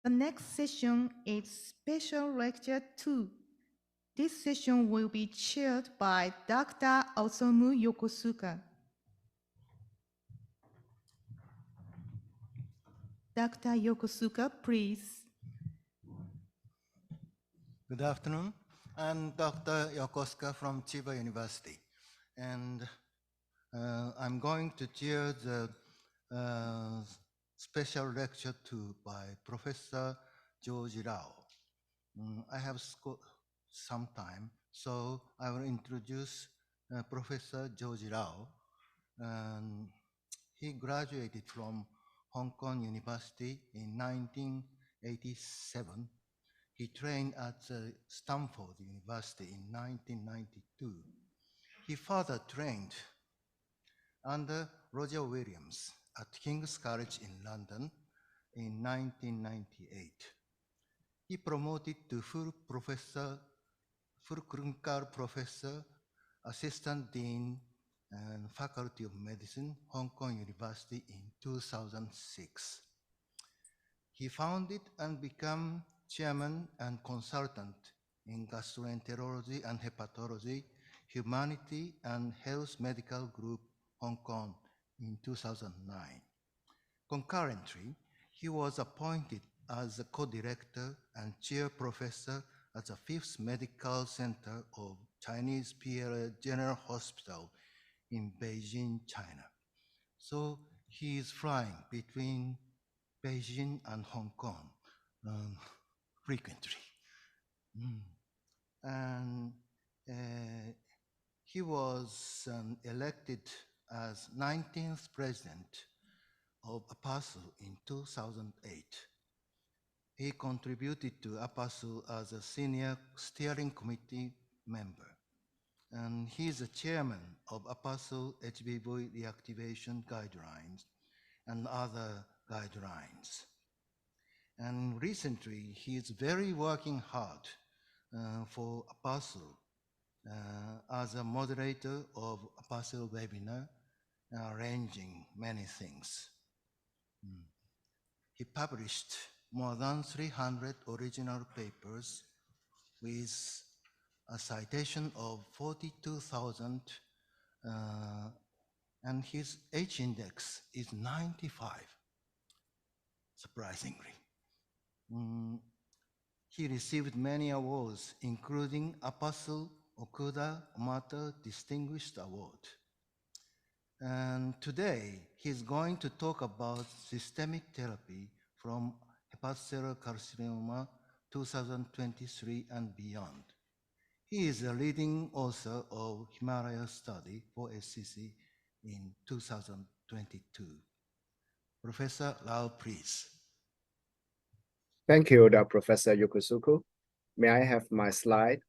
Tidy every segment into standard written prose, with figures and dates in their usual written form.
The next session is Special Lecture 2. This session will be chaired by Dr. Osamu Yokosuka. Dr. Yokosuka, please. Good afternoon. I'm Dr. Yokosuka from Chiba University, and I'm going to chair the special lecture 2 by Professor George Rao. I have some time, so I will introduce Professor George Rao. He graduated from Hong Kong University in 1987. He trained at Stanford University in 1992. He further trained under Roger Williams at King's College in London in 1998. He promoted to full clinical professor, assistant dean, and faculty of medicine, Hong Kong University in 2006. He founded and became chairman and consultant in gastroenterology and hepatology, humanity and health medical group, Hong Kong in 2009. Concurrently, he was appointed as a co-director and chair professor at the 5th Medical Center of Chinese PLA General Hospital in Beijing, China. So he is flying between Beijing and Hong Kong frequently. And he was elected as 19th president of APASU in 2008. He contributed to APASU as a senior steering committee member. And he is the chairman of APASU HBV reactivation guidelines and other guidelines. And recently, he is very working hard for APASU as a moderator of APASU webinar, arranging many things. He published more than 300 original papers with a citation of 42,000, and his H-index is 95, surprisingly. He received many awards, including APASU Okuda Omata Distinguished Award. And today, he's going to talk about systemic therapy from hepatocellular carcinoma 2023 and beyond. He is a leading author of Himalaya study for SCC in 2022. Professor Rao, please. Thank you, Professor Yokosuka. May I have my slide?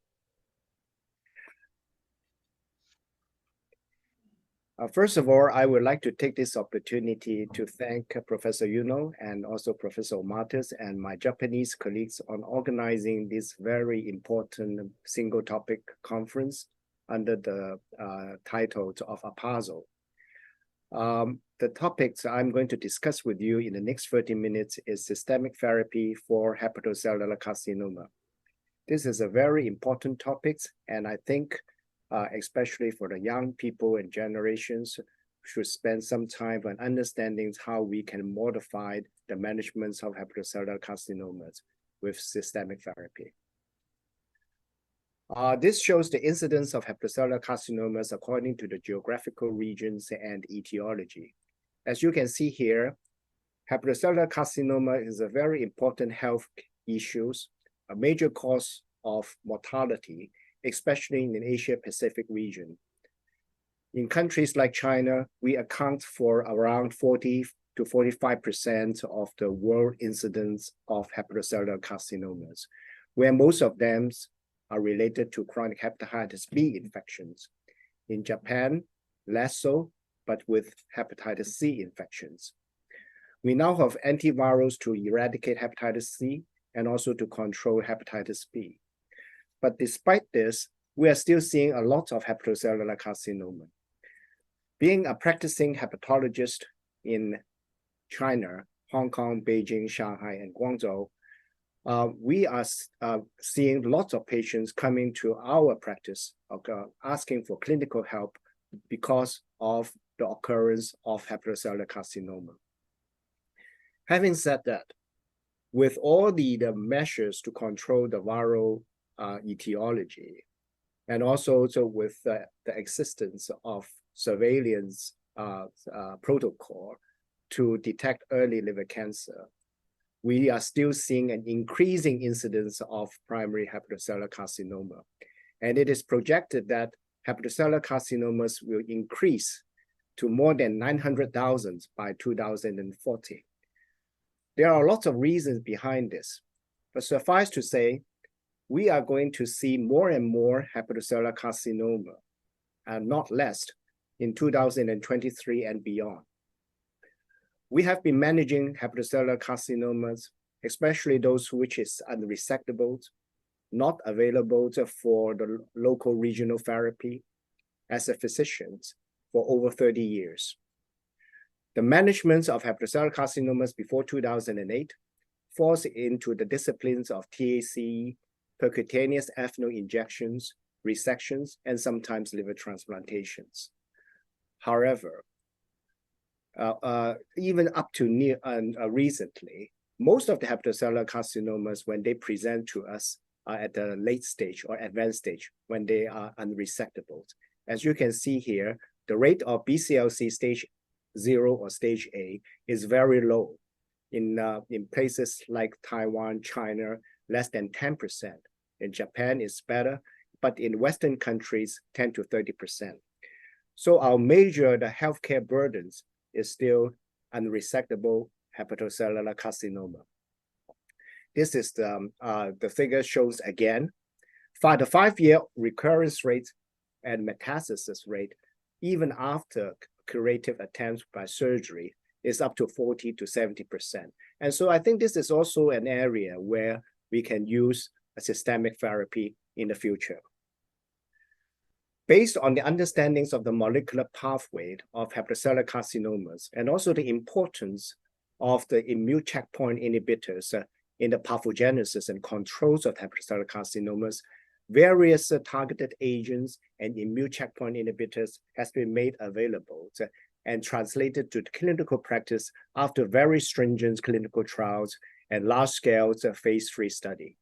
First of all, I would like to take this opportunity to thank Professor Yuno and also Professor Omatis and my Japanese colleagues on organizing this very important single topic conference under the title of APASO. The topics I'm going to discuss with you in the next 30 minutes is systemic therapy for hepatocellular carcinoma. This is a very important topic, and I think especially for the young people and generations, should spend some time on understanding how we can modify the management of hepatocellular carcinomas with systemic therapy. This shows the incidence of hepatocellular carcinomas according to the geographical regions and etiology. As you can see here, hepatocellular carcinoma is a very important health issue, a major cause of mortality, especially in the Asia-Pacific region. In countries like China, we account for around 40 to 45% of the world incidence of hepatocellular carcinomas, where most of them are related to chronic hepatitis B infections. In Japan, less so, but with hepatitis C infections. We now have antivirals to eradicate hepatitis C and also to control hepatitis B. But despite this, we are still seeing a lot of hepatocellular carcinoma. Being a practicing hepatologist in China, Hong Kong, Beijing, Shanghai, and Guangzhou, we are seeing lots of patients coming to our practice, asking for clinical help because of the occurrence of hepatocellular carcinoma. Having said that, with all the measures to control the viral etiology, and also with the existence of surveillance protocol to detect early liver cancer, we are still seeing an increasing incidence of primary hepatocellular carcinoma. And it is projected that hepatocellular carcinomas will increase to more than 900,000 by 2040. There are lots of reasons behind this, but suffice to say, we are going to see more and more hepatocellular carcinoma, and not less, in 2023 and beyond. We have been managing hepatocellular carcinomas, especially those which is unresectable, not available for the local regional therapy, as a physician for over 30 years. The management of hepatocellular carcinomas before 2008 falls into the disciplines of TAC, percutaneous ethanol injections, resections, and sometimes liver transplantations. However, even up to recently, most of the hepatocellular carcinomas, when they present to us, are at the late stage or advanced stage when they are unresectable. As you can see here, the rate of BCLC stage 0 or stage A is very low. In places like Taiwan, China, less than 10%. In Japan, it's better, but in Western countries, 10 to 30%. So our major, the healthcare burdens is still unresectable hepatocellular carcinoma. This is the figure shows again. The 5-year recurrence rate and metastasis rate, even after curative attempts by surgery, is up to 40 to 70%. And so I think this is also an area where we can use a systemic therapy in the future. Based on the understandings of the molecular pathway of hepatocellular carcinomas, and also the importance of the immune checkpoint inhibitors in the pathogenesis and controls of hepatocellular carcinomas, various targeted agents and immune checkpoint inhibitors has been made available and translated to clinical practice after very stringent clinical trials and large-scale phase 3 study.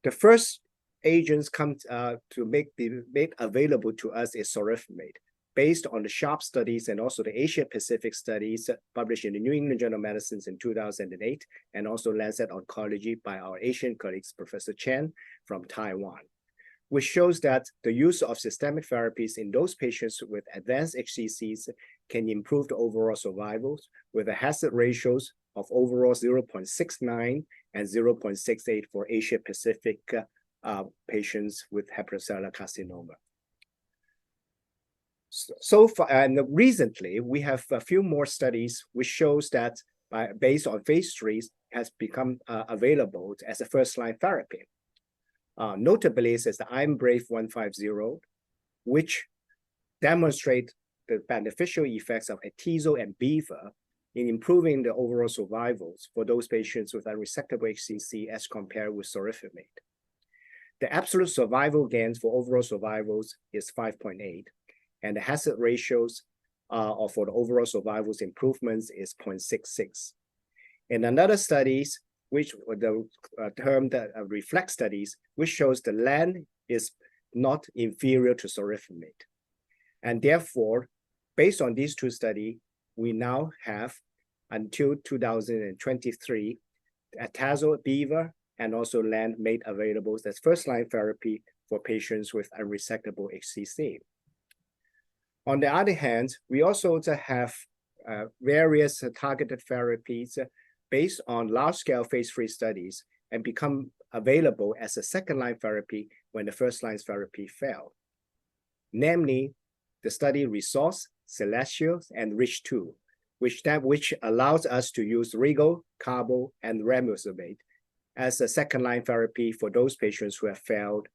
The first agents come to be made available to us is sorafenib, based on the SHARP studies and also the Asia-Pacific studies published in the New England Journal of Medicine in 2008, and also Lancet Oncology by our Asian colleagues, Professor Chen from Taiwan, which shows that the use of systemic therapies in those patients with advanced HCCs can improve the overall survival with the hazard ratios of overall 0.69 and 0.68 for Asia-Pacific patients with hepatocellular carcinoma. So far, and recently, we have a few more studies which shows that based on phase 3 has become available as a first-line therapy. Notably, is the IMbrave 150, which demonstrate the beneficial effects of atezo and beaver in improving the overall survivals for those patients with unresectable HCC as compared with sorafenib. The absolute survival gains for overall survivals is 5.8, and the hazard ratios for the overall survivals improvements is 0.66. In another studies, which the term that reflect studies, which shows the LAN is not inferior to sorafenib. And therefore, based on these two studies, we now have until 2023, atezo, beaver, and also LAN made available as first-line therapy for patients with unresectable HCC. On the other hand, we also have various targeted therapies based on large-scale phase 3 studies and become available as a second-line therapy when the first-line therapy failed. Namely, the study Resource, Celestial, and Rich2, which allows us to use Rigo, Cabo, and Ramucirumab as a second-line therapy for those patients who have failed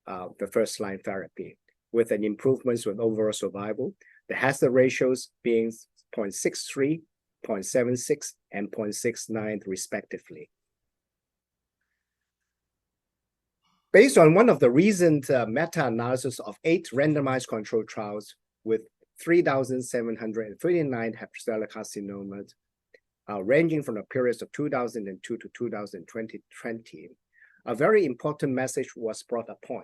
the first-line therapy, with an improvement with overall survival, the hazard ratios being 0.63, 0.76, and 0.69 respectively. Based on one of the recent meta-analysis of 8 randomized controlled trials with 3,739 hepatocellular carcinomas, ranging from the periods of 2002 to 2020, a very important message was brought upon.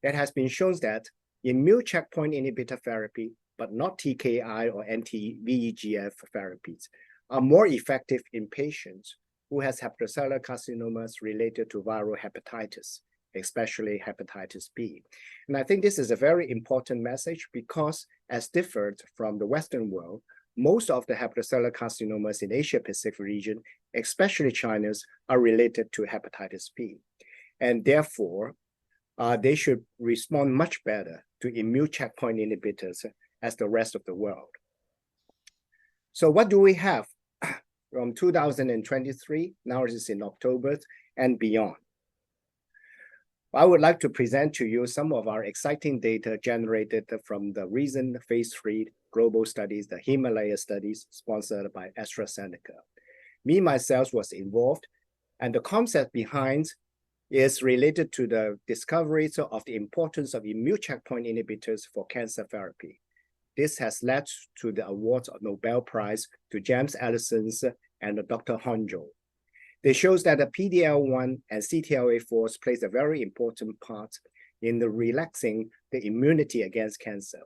It has been shown that immune checkpoint inhibitor therapy, but not TKI or anti-VEGF therapies, are more effective in patients who has hepatocellular carcinomas related to viral hepatitis, especially hepatitis B. And I think this is a very important message because, as differed from the Western world, most of the hepatocellular carcinomas in Asia-Pacific region, especially China's, are related to hepatitis B. And therefore, they should respond much better to immune checkpoint inhibitors as the rest of the world. So what do we have from 2023, now it is in October, and beyond? I would like to present to you some of our exciting data generated from the recent phase 3 global studies, the Himalaya studies sponsored by AstraZeneca. Me, myself, was involved, and the concept behind is related to the discoveries of the importance of immune checkpoint inhibitors for cancer therapy. This has led to the award of Nobel Prize to James Allison and Dr. Honjo. This shows that the PD-L1 and CTLA-4 plays a very important part in the relaxing the immunity against cancer.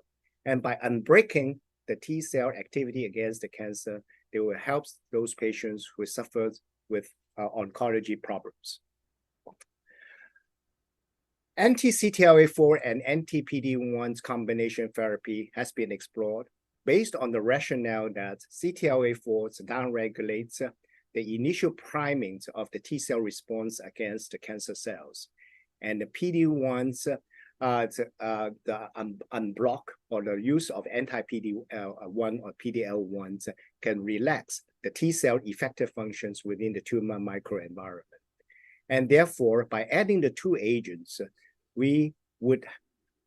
And by unbreaking the T cell activity against the cancer, they will help those patients who suffer with oncology problems. Anti-CTLA-4 and anti-PD-1 combination therapy has been explored based on the rationale that CTLA-4 downregulates the initial priming of the T cell response against the cancer cells. And the PD-1s, the unblock or the use of anti-PD-1 or PD-L1s can relax the T cell effector functions within the tumor microenvironment. And therefore, by adding the two agents, we would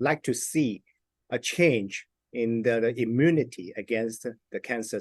like to see a change in the immunity against the cancer